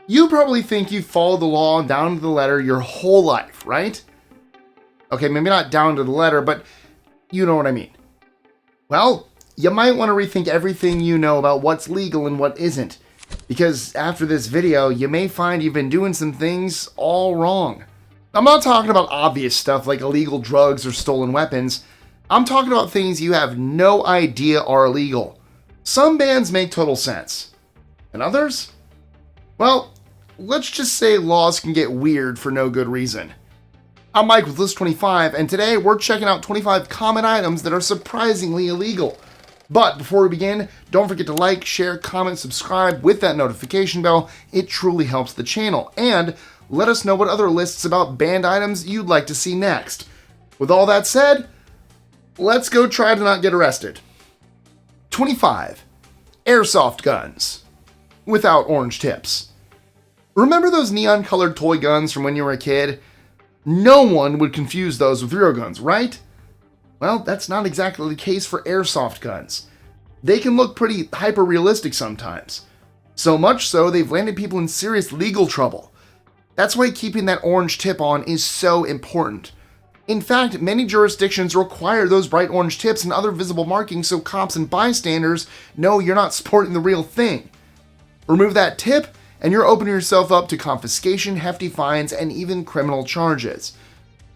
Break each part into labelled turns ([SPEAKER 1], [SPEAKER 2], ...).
[SPEAKER 1] You probably think you've followed the law down to the letter your whole life, right? Okay, maybe not down to the letter, but you know what I mean. Well, you might want to rethink everything you know about what's legal and what isn't, because after this video, you may find you've been doing some things all wrong. I'm not talking about obvious stuff like illegal drugs or stolen weapons. I'm talking about things you have no idea are illegal. Some bans make total sense. And others? Well, let's just say laws can get weird for no good reason. I'm Mike with List 25, and today we're checking out 25 common items that are surprisingly illegal. But before we begin, don't forget to like, share, comment, subscribe with that notification bell. It truly helps the channel. And let us know what other lists about banned items you'd like to see next. With all that said, let's go try to not get arrested. 25. Airsoft guns. Without orange tips. Remember those neon-colored toy guns from when you were a kid? No one would confuse those with real guns, right? Well, that's not exactly the case for airsoft guns. They can look pretty hyper-realistic sometimes. So much so, they've landed people in serious legal trouble. That's why keeping that orange tip on is so important. In fact, many jurisdictions require those bright orange tips and other visible markings so cops and bystanders know you're not sporting the real thing. Remove that tip, and you're opening yourself up to confiscation, hefty fines, and even criminal charges.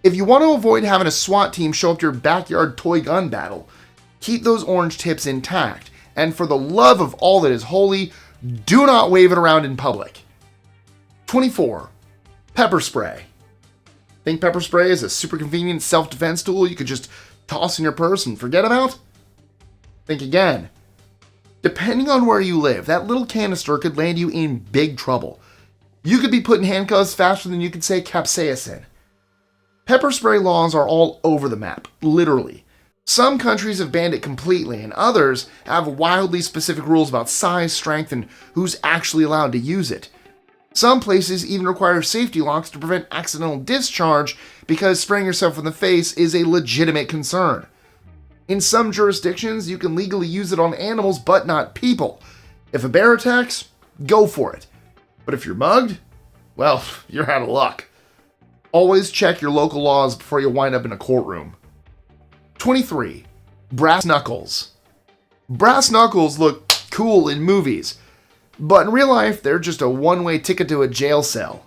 [SPEAKER 1] If you want to avoid having a SWAT team show up to your backyard toy gun battle, keep those orange tips intact, and for the love of all that is holy, do not wave it around in public. 24. Pepper spray. Think pepper spray is a super convenient self-defense tool you could just toss in your purse and forget about? Think again. Depending on where you live, that little canister could land you in big trouble. You could be put in handcuffs faster than you could say capsaicin. Pepper spray laws are all over the map, literally. Some countries have banned it completely, and others have wildly specific rules about size, strength, and who's actually allowed to use it. Some places even require safety locks to prevent accidental discharge because spraying yourself in the face is a legitimate concern. In some jurisdictions, you can legally use it on animals, but not people. If a bear attacks, go for it. But if you're mugged, well, you're out of luck. Always check your local laws before you wind up in a courtroom. 23. Brass knuckles. Brass knuckles look cool in movies, but in real life, they're just a one-way ticket to a jail cell.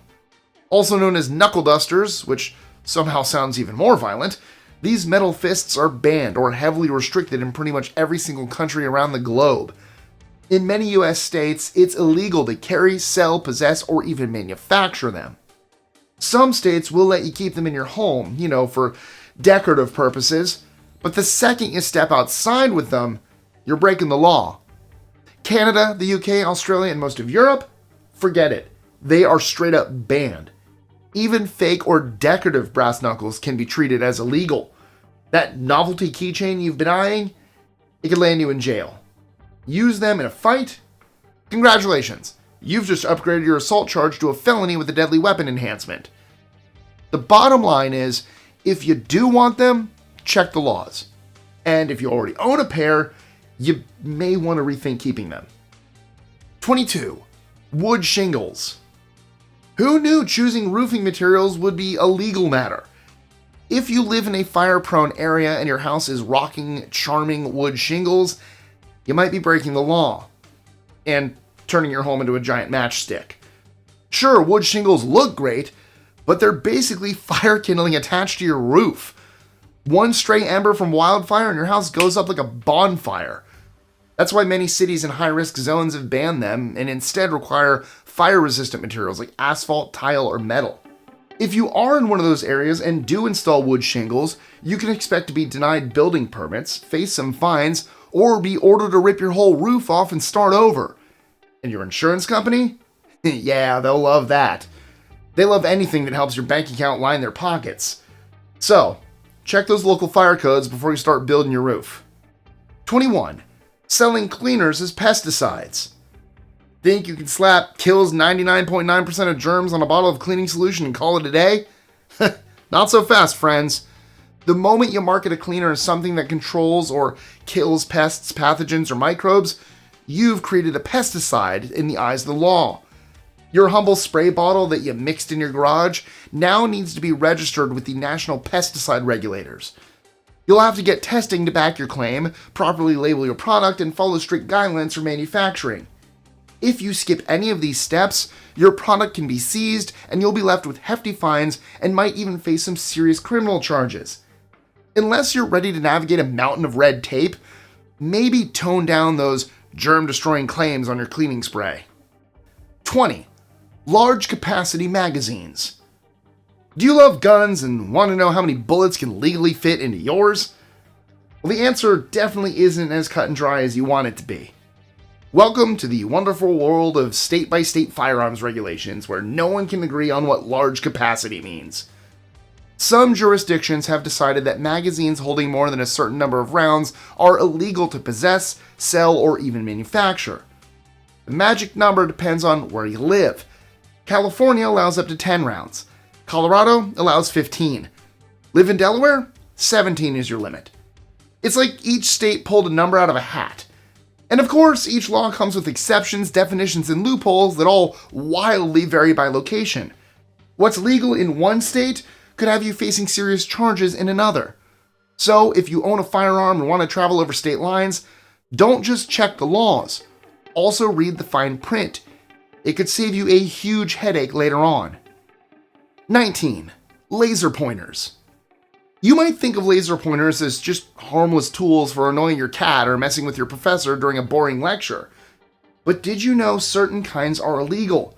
[SPEAKER 1] Also known as knuckle dusters, which somehow sounds even more violent, these metal fists are banned or heavily restricted in pretty much every single country around the globe. In many US states, it's illegal to carry, sell, possess, or even manufacture them. Some states will let you keep them in your home, for decorative purposes, but the second you step outside with them, you're breaking the law. Canada, the UK, Australia, and most of Europe, forget it. They are straight up banned. Even fake or decorative brass knuckles can be treated as illegal. That novelty keychain you've been eyeing, it could land you in jail. Use them in a fight? Congratulations, you've just upgraded your assault charge to a felony with a deadly weapon enhancement. The bottom line is, if you do want them, check the laws. And if you already own a pair, you may want to rethink keeping them. 22. Wood shingles. Who knew choosing roofing materials would be a legal matter? If you live in a fire-prone area and your house is rocking charming wood shingles, you might be breaking the law and turning your home into a giant matchstick. Sure, wood shingles look great, but they're basically fire kindling attached to your roof. One stray ember from wildfire and your house goes up like a bonfire. That's why many cities in high-risk zones have banned them and instead require fire-resistant materials like asphalt, tile, or metal. If you are in one of those areas and do install wood shingles, you can expect to be denied building permits, face some fines, or be ordered to rip your whole roof off and start over. And your insurance company? Yeah, they'll love that. They love anything that helps your bank account line their pockets. So, check those local fire codes before you start building your roof. 21. Selling cleaners as pesticides. Think you can slap kills 99.9% of germs on a bottle of cleaning solution and call it a day? Not so fast, friends. The moment you market a cleaner as something that controls or kills pests, pathogens, or microbes, you've created a pesticide in the eyes of the law. Your humble spray bottle that you mixed in your garage now needs to be registered with the national pesticide regulators. You'll have to get testing to back your claim, properly label your product, and follow strict guidelines for manufacturing. If you skip any of these steps, your product can be seized and you'll be left with hefty fines and might even face some serious criminal charges. Unless you're ready to navigate a mountain of red tape, maybe tone down those germ-destroying claims on your cleaning spray. 20. Large capacity magazines. Do you love guns and want to know how many bullets can legally fit into yours? Well, the answer definitely isn't as cut and dry as you want it to be. Welcome to the wonderful world of state-by-state firearms regulations where no one can agree on what large capacity means. Some jurisdictions have decided that magazines holding more than a certain number of rounds are illegal to possess, sell, or even manufacture. The magic number depends on where you live. California allows up to 10 rounds. Colorado allows 15. Live in Delaware? 17 is your limit. It's like each state pulled a number out of a hat. And of course, each law comes with exceptions, definitions, and loopholes that all wildly vary by location. What's legal in one state could have you facing serious charges in another. So, if you own a firearm and want to travel over state lines, don't just check the laws. Also read the fine print. It could save you a huge headache later on. 19. Laser pointers. You might think of laser pointers as just harmless tools for annoying your cat or messing with your professor during a boring lecture. But did you know certain kinds are illegal?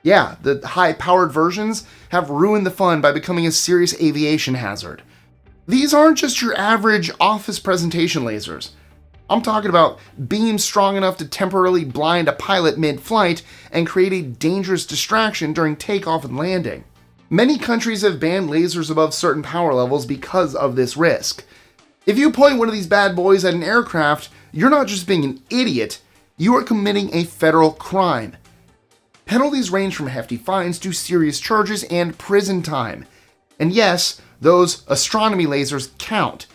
[SPEAKER 1] Yeah, the high-powered versions have ruined the fun by becoming a serious aviation hazard. These aren't just your average office presentation lasers. I'm talking about beams strong enough to temporarily blind a pilot mid-flight and create a dangerous distraction during takeoff and landing. Many countries have banned lasers above certain power levels because of this risk. If you point one of these bad boys at an aircraft, you're not just being an idiot, you are committing a federal crime. Penalties range from hefty fines to serious charges and prison time. And yes, those astronomy lasers count.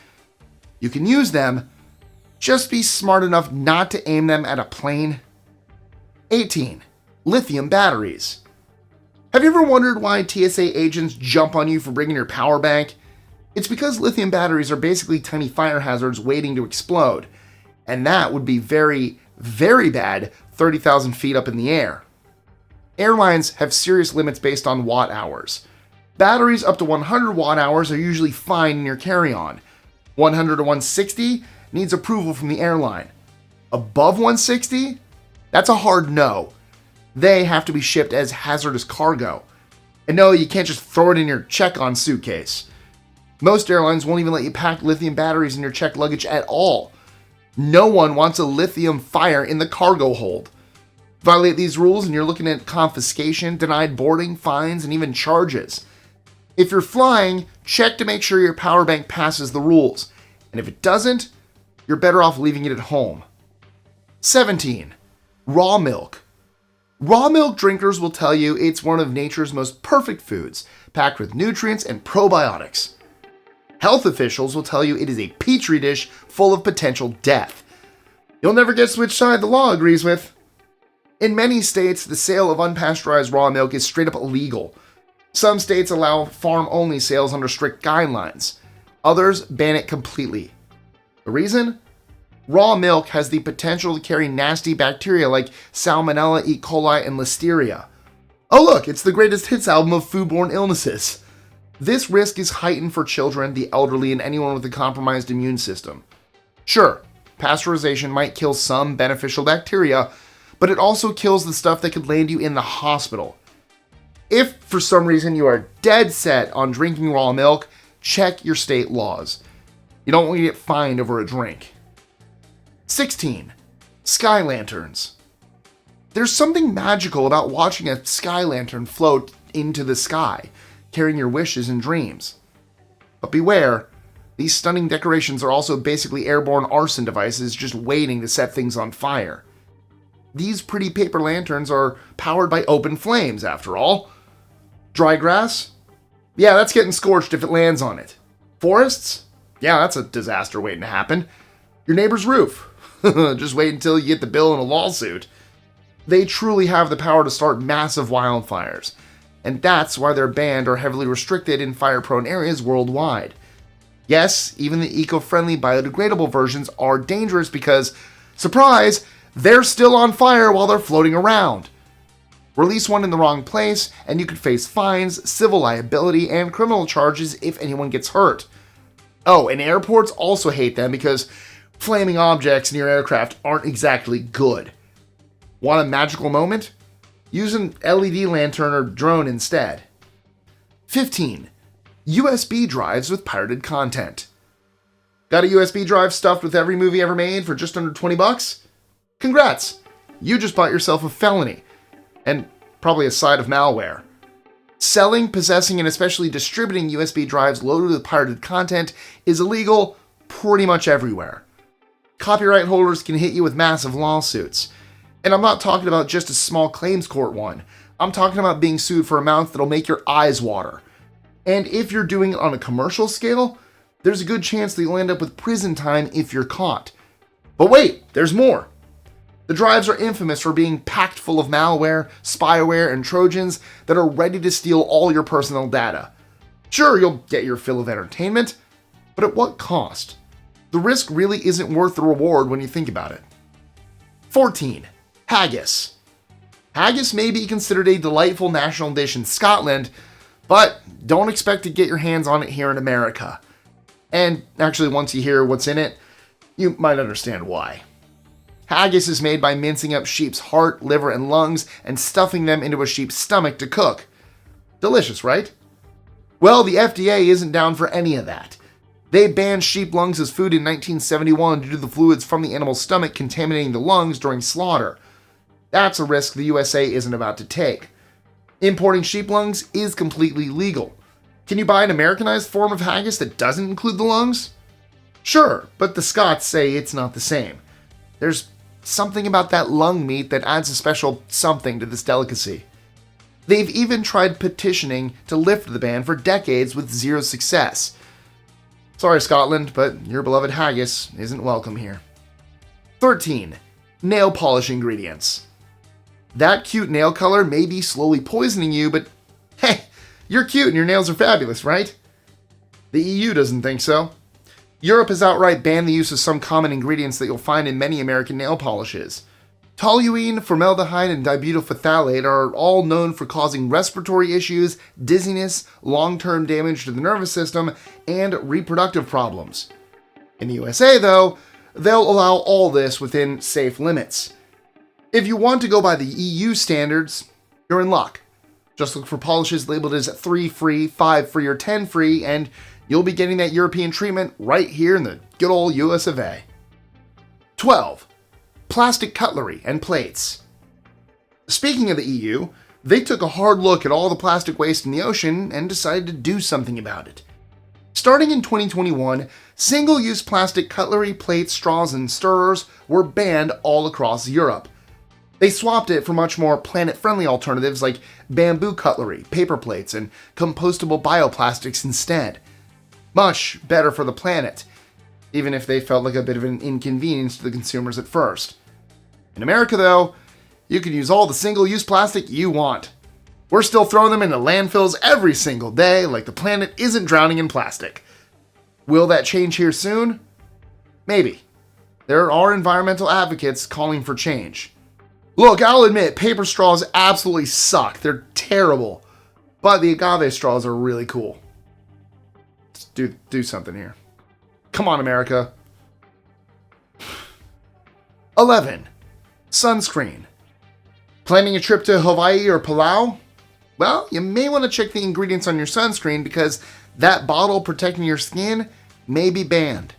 [SPEAKER 1] You can use them, just be smart enough not to aim them at a plane. 18. Lithium batteries. Have you ever wondered why TSA agents jump on you for bringing your power bank? It's because lithium batteries are basically tiny fire hazards waiting to explode. And that would be very, very bad 30,000 feet up in the air. Airlines have serious limits based on watt hours. Batteries up to 100 watt hours are usually fine in your carry-on. 100 to 160 needs approval from the airline. Above 160? That's a hard no. They have to be shipped as hazardous cargo. And no, you can't just throw it in your check-on suitcase. Most airlines won't even let you pack lithium batteries in your checked luggage at all. No one wants a lithium fire in the cargo hold. Violate these rules and you're looking at confiscation, denied boarding, fines, and even charges. If you're flying, check to make sure your power bank passes the rules. And if it doesn't, you're better off leaving it at home. 17. Raw milk. Raw milk drinkers will tell you it's one of nature's most perfect foods, packed with nutrients and probiotics. Health officials will tell you it is a petri dish full of potential death. You'll never guess which side the law agrees with. In many states, the sale of unpasteurized raw milk is straight up illegal. Some states allow farm-only sales under strict guidelines. Others ban it completely. The reason? Raw milk has the potential to carry nasty bacteria like Salmonella, E. coli, and Listeria. Oh look, it's the greatest hits album of foodborne illnesses. This risk is heightened for children, the elderly, and anyone with a compromised immune system. Sure, pasteurization might kill some beneficial bacteria, but it also kills the stuff that could land you in the hospital. If, for some reason, you are dead set on drinking raw milk, check your state laws. You don't want to get fined over a drink. 16. Sky lanterns. There's something magical about watching a sky lantern float into the sky, carrying your wishes and dreams. But beware, these stunning decorations are also basically airborne arson devices just waiting to set things on fire. These pretty paper lanterns are powered by open flames, after all. Dry grass? Yeah, that's getting scorched if it lands on it. Forests? Yeah, that's a disaster waiting to happen. Your neighbor's roof? Just wait until you get the bill in a lawsuit. They truly have the power to start massive wildfires, and that's why they're banned or heavily restricted in fire-prone areas worldwide. Yes, even the eco-friendly biodegradable versions are dangerous because, surprise, they're still on fire while they're floating around. Release one in the wrong place, and you could face fines, civil liability, and criminal charges if anyone gets hurt. Oh, and airports also hate them because flaming objects near aircraft aren't exactly good. Want a magical moment? Use an LED lantern or drone instead. 15. USB drives with pirated content. Got a USB drive stuffed with every movie ever made for just under $20? Congrats! You just bought yourself a felony. And probably a side of malware. Selling, possessing, and especially distributing USB drives loaded with pirated content is illegal pretty much everywhere. Copyright holders can hit you with massive lawsuits. And I'm not talking about just a small claims court one. I'm talking about being sued for amounts that'll make your eyes water. And if you're doing it on a commercial scale, there's a good chance that you'll end up with prison time if you're caught. But wait, there's more. The drives are infamous for being packed full of malware, spyware, and Trojans that are ready to steal all your personal data. Sure, you'll get your fill of entertainment, but at what cost? The risk really isn't worth the reward when you think about it. 14. Haggis. Haggis may be considered a delightful national dish in Scotland, but don't expect to get your hands on it here in America. And actually, once you hear what's in it, you might understand why. Haggis is made by mincing up sheep's heart, liver, and lungs and stuffing them into a sheep's stomach to cook. Delicious, right? Well, the FDA isn't down for any of that. They banned sheep lungs as food in 1971 due to the fluids from the animal's stomach contaminating the lungs during slaughter. That's a risk the USA isn't about to take. Importing sheep lungs is completely legal. Can you buy an Americanized form of haggis that doesn't include the lungs? Sure, but the Scots say it's not the same. There's something about that lung meat that adds a special something to this delicacy. They've even tried petitioning to lift the ban for decades with zero success. Sorry, Scotland, but your beloved haggis isn't welcome here. 13. Nail polish ingredients. That cute nail color may be slowly poisoning you, but hey, you're cute and your nails are fabulous, right? The EU doesn't think so. Europe has outright banned the use of some common ingredients that you'll find in many American nail polishes. Toluene, formaldehyde, and dibutylphthalate are all known for causing respiratory issues, dizziness, long-term damage to the nervous system, and reproductive problems. In the USA, though, they'll allow all this within safe limits. If you want to go by the EU standards, you're in luck. Just look for polishes labeled as 3 free, 5 free, or 10 free, and you'll be getting that European treatment right here in the good old US of A. 12. Plastic cutlery and plates. Speaking of the EU, they took a hard look at all the plastic waste in the ocean and decided to do something about it. Starting in 2021, single-use plastic cutlery, plates, straws, and stirrers were banned all across Europe. They swapped it for much more planet-friendly alternatives like bamboo cutlery, paper plates, and compostable bioplastics instead. Much better for the planet, even if they felt like a bit of an inconvenience to the consumers at first. In America, though, you can use all the single-use plastic you want. We're still throwing them into landfills every single day like the planet isn't drowning in plastic. Will that change here soon? Maybe. There are environmental advocates calling for change. Look, I'll admit, paper straws absolutely suck. They're terrible. But the agave straws are really cool. Let's do something here. Come on, America. 11. Sunscreen. Planning a trip to Hawaii or Palau? Well, you may want to check the ingredients on your sunscreen because that bottle protecting your skin may be banned.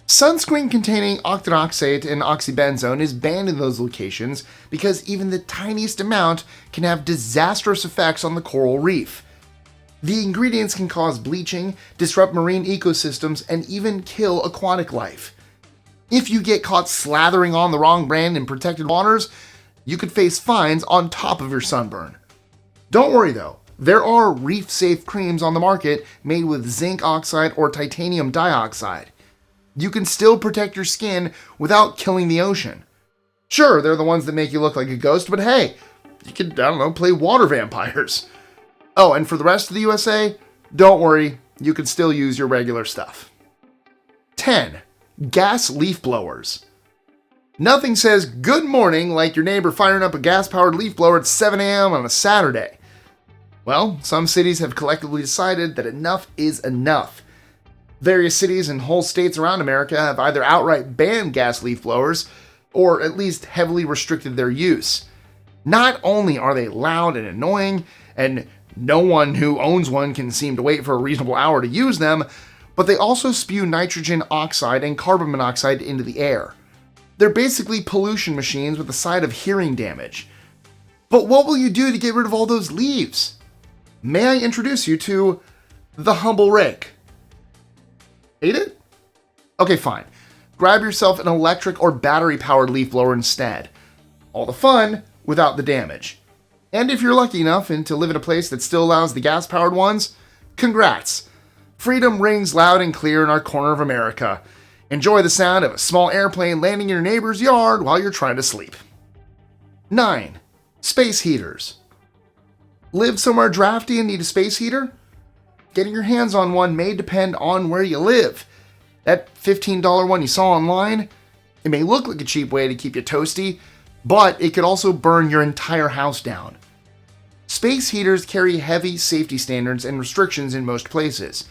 [SPEAKER 1] Sunscreen containing octinoxate and oxybenzone is banned in those locations because even the tiniest amount can have disastrous effects on the coral reef. The ingredients can cause bleaching, disrupt marine ecosystems, and even kill aquatic life. If you get caught slathering on the wrong brand in protected waters, you could face fines on top of your sunburn. Don't worry though, there are reef-safe creams on the market made with zinc oxide or titanium dioxide. You can still protect your skin without killing the ocean. Sure, they're the ones that make you look like a ghost, but hey, you could, I don't know, play water vampires. Oh, and for the rest of the USA, don't worry, you can still use your regular stuff. 10. Gas leaf blowers. Nothing says good morning like your neighbor firing up a gas-powered leaf blower at 7 a.m. on a Saturday. Well, some cities have collectively decided that enough is enough. Various cities and whole states around America have either outright banned gas leaf blowers or at least heavily restricted their use. Not only are they loud and annoying, and no one who owns one can seem to wait for a reasonable hour to use them, but they also spew nitrogen oxide and carbon monoxide into the air. They're basically pollution machines with a side of hearing damage. But what will you do to get rid of all those leaves? May I introduce you to the humble rake? Hate it? Okay, fine. Grab yourself an electric or battery-powered leaf blower instead. All the fun without the damage. And if you're lucky enough to live in a place that still allows the gas-powered ones, congrats. Freedom rings loud and clear in our corner of America. Enjoy the sound of a small airplane landing in your neighbor's yard while you're trying to sleep. 9. Space heaters. Live somewhere drafty and need a space heater? Getting your hands on one may depend on where you live. That $15 one you saw online, it may look like a cheap way to keep you toasty, but it could also burn your entire house down. Space heaters carry heavy safety standards and restrictions in most places.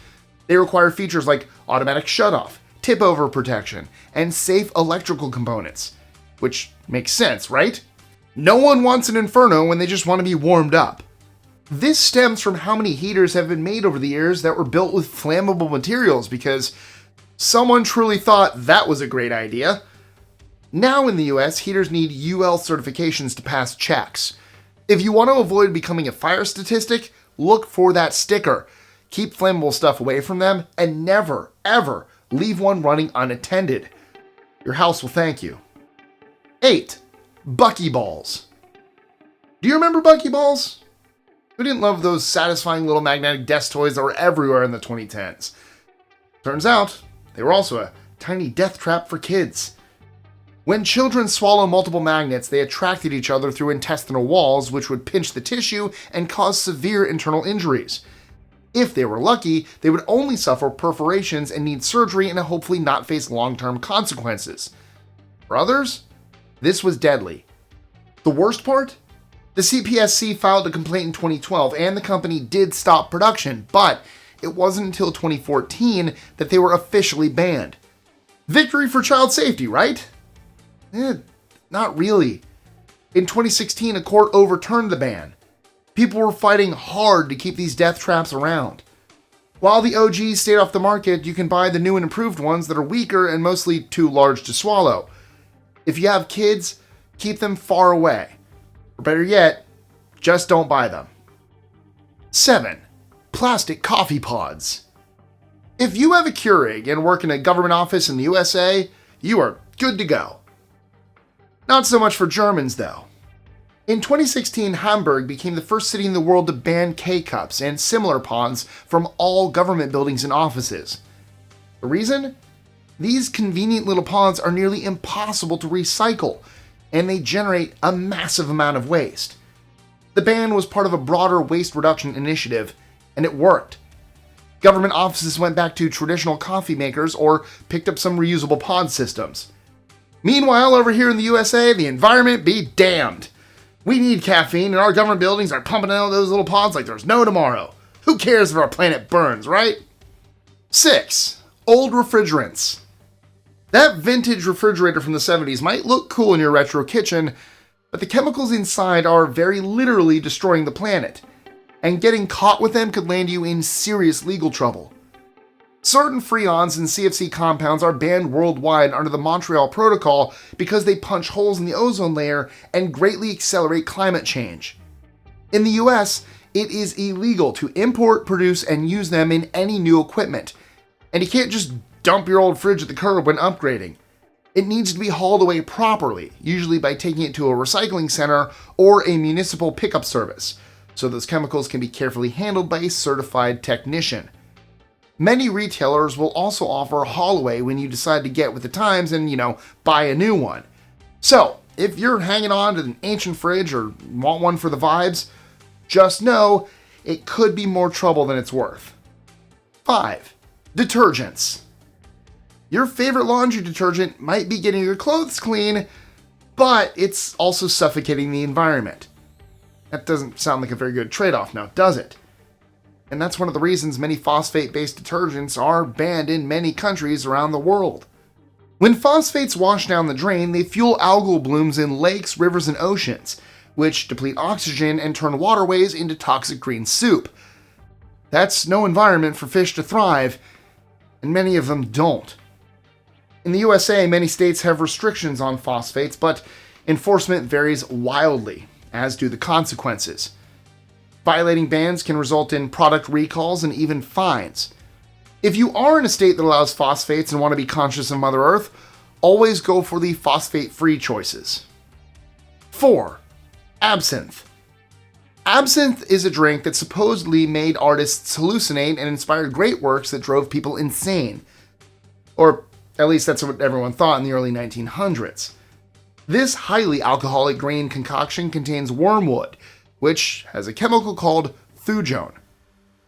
[SPEAKER 1] They require features like automatic shutoff, tip-over protection, and safe electrical components. Which makes sense, right? No one wants an inferno when they just want to be warmed up. This stems from how many heaters have been made over the years that were built with flammable materials because someone truly thought that was a great idea. Now in the US, heaters need UL certifications to pass checks. If you want to avoid becoming a fire statistic, look for that sticker. Keep flammable stuff away from them and never, ever leave one running unattended. Your house will thank you. 8. Buckyballs. Do you remember Buckyballs? Who didn't love those satisfying little magnetic desk toys that were everywhere in the 2010s? Turns out, they were also a tiny death trap for kids. When children swallow multiple magnets, they attracted each other through intestinal walls, which would pinch the tissue and cause severe internal injuries. If they were lucky, they would only suffer perforations and need surgery and hopefully not face long-term consequences. For others, this was deadly. The worst part? The CPSC filed a complaint in 2012 and the company did stop production, but it wasn't until 2014 that they were officially banned. Victory for child safety, right? Not really. In 2016, a court overturned the ban. People were fighting hard to keep these death traps around. While the OGs stayed off the market, you can buy the new and improved ones that are weaker and mostly too large to swallow. If you have kids, keep them far away. Or better yet, just don't buy them. 7. Plastic coffee pods. If you have a Keurig and work in a government office in the USA, you are good to go. Not so much for Germans, though. In 2016, Hamburg became the first city in the world to ban K-cups and similar pods from all government buildings and offices. The reason? These convenient little pods are nearly impossible to recycle, and they generate a massive amount of waste. The ban was part of a broader waste reduction initiative, and it worked. Government offices went back to traditional coffee makers or picked up some reusable pod systems. Meanwhile, over here in the USA, the environment be damned. We need caffeine, and our government buildings are pumping out those little pods like there's no tomorrow. Who cares if our planet burns, right? 6. Old refrigerants. That vintage refrigerator from the 70s might look cool in your retro kitchen, but the chemicals inside are very literally destroying the planet, and getting caught with them could land you in serious legal trouble. Certain freons and CFC compounds are banned worldwide under the Montreal Protocol because they punch holes in the ozone layer and greatly accelerate climate change. In the US, it is illegal to import, produce, and use them in any new equipment, and you can't just dump your old fridge at the curb when upgrading. It needs to be hauled away properly, usually by taking it to a recycling center or a municipal pickup service, so those chemicals can be carefully handled by a certified technician. Many retailers will also offer a haul away when you decide to get with the times and, buy a new one. So, if you're hanging on to an ancient fridge or want one for the vibes, just know it could be more trouble than it's worth. 5. Detergents. Your favorite laundry detergent might be getting your clothes clean, but it's also suffocating the environment. That doesn't sound like a very good trade-off now, does it? And that's one of the reasons many phosphate-based detergents are banned in many countries around the world. When phosphates wash down the drain, they fuel algal blooms in lakes, rivers, and oceans, which deplete oxygen and turn waterways into toxic green soup. That's no environment for fish to thrive, and many of them don't. In the USA, many states have restrictions on phosphates, but enforcement varies wildly, as do the consequences. Violating bans can result in product recalls and even fines. If you are in a state that allows phosphates and want to be conscious of Mother Earth, always go for the phosphate-free choices. 4. Absinthe. Absinthe is a drink that supposedly made artists hallucinate and inspired great works that drove people insane. Or at least that's what everyone thought in the early 1900s. This highly alcoholic green concoction contains wormwood, which has a chemical called thujone.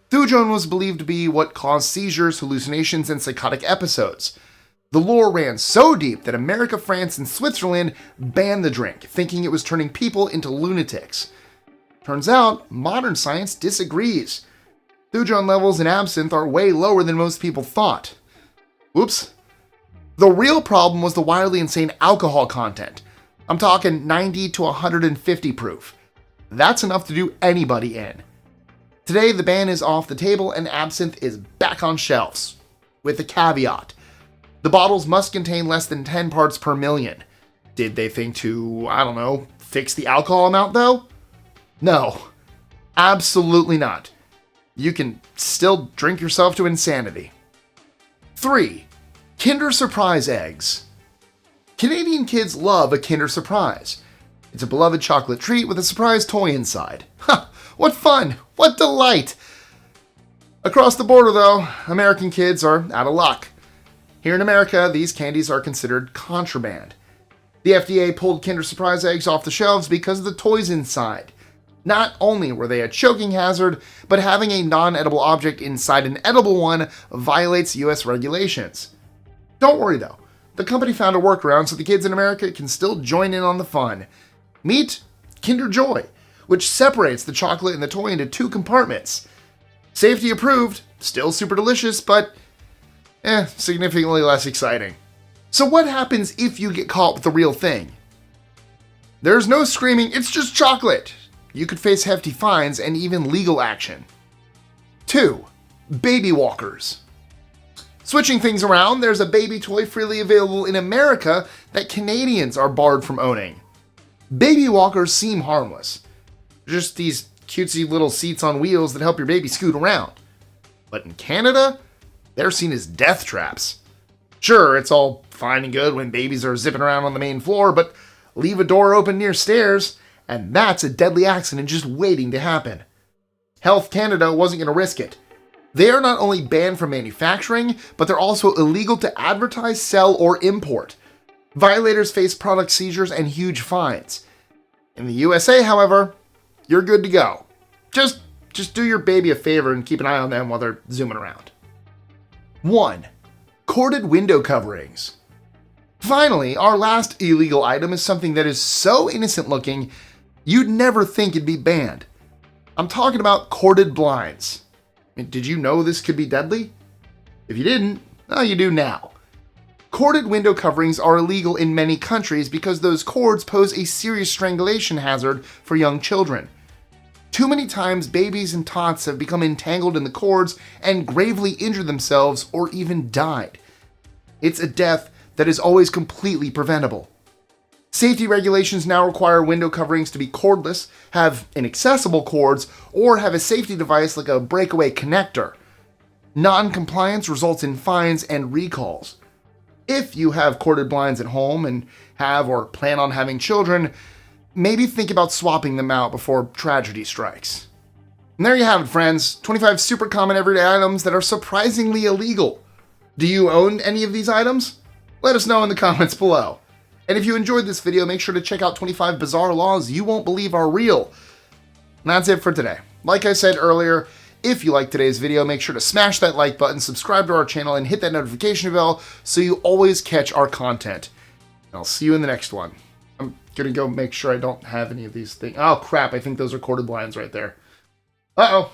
[SPEAKER 1] Thujone was believed to be what caused seizures, hallucinations, and psychotic episodes. The lore ran so deep that America, France, and Switzerland banned the drink, thinking it was turning people into lunatics. Turns out, modern science disagrees. Thujone levels in absinthe are way lower than most people thought. Oops. The real problem was the wildly insane alcohol content. I'm talking 90 to 150 proof. That's enough to do anybody in. Today, the ban is off the table and absinthe is back on shelves. With a caveat. The bottles must contain less than 10 parts per million. Did they think to, fix the alcohol amount though? No. Absolutely not. You can still drink yourself to insanity. 3. Kinder Surprise eggs. Canadian kids love a Kinder Surprise. It's a beloved chocolate treat with a surprise toy inside. Ha! What fun! What delight! Across the border, though, American kids are out of luck. Here in America, these candies are considered contraband. The FDA pulled Kinder Surprise eggs off the shelves because of the toys inside. Not only were they a choking hazard, but having a non-edible object inside an edible one violates US regulations. Don't worry though, the company found a workaround so the kids in America can still join in on the fun. Meet Kinder Joy, which separates the chocolate and the toy into 2 compartments. Safety approved, still super delicious, but significantly less exciting. So what happens if you get caught with the real thing? There's no screaming, it's just chocolate. You could face hefty fines and even legal action. 2. Baby walkers. Switching things around, there's a baby toy freely available in America that Canadians are barred from owning. Baby walkers seem harmless. Just these cutesy little seats on wheels that help your baby scoot around. But in Canada, they're seen as death traps. Sure, it's all fine and good when babies are zipping around on the main floor, but leave a door open near stairs, and that's a deadly accident just waiting to happen. Health Canada wasn't going to risk it. They are not only banned from manufacturing, but they're also illegal to advertise, sell, or import. Violators face product seizures and huge fines. In the USA, however, you're good to go. Just do your baby a favor and keep an eye on them while they're zooming around. 1. Corded window coverings. Finally, our last illegal item is something that is so innocent looking, you'd never think it'd be banned. I'm talking about corded blinds. Did you know this could be deadly? If you didn't, well, you do now. Corded window coverings are illegal in many countries because those cords pose a serious strangulation hazard for young children. Too many times, babies and tots have become entangled in the cords and gravely injured themselves or even died. It's a death that is always completely preventable. Safety regulations now require window coverings to be cordless, have inaccessible cords, or have a safety device like a breakaway connector. Non-compliance results in fines and recalls. If you have corded blinds at home and have or plan on having children, maybe think about swapping them out before tragedy strikes. And there you have it, friends. 25 super common everyday items that are surprisingly illegal. Do you own any of these items? Let us know in the comments below. And if you enjoyed this video, make sure to check out 25 bizarre laws you won't believe are real. And that's it for today. Like I said earlier, if you liked today's video, make sure to smash that like button, subscribe to our channel, and hit that notification bell so you always catch our content. And I'll see you in the next one. I'm gonna go make sure I don't have any of these things. Oh crap, I think those are corded blinds right there. Uh-oh.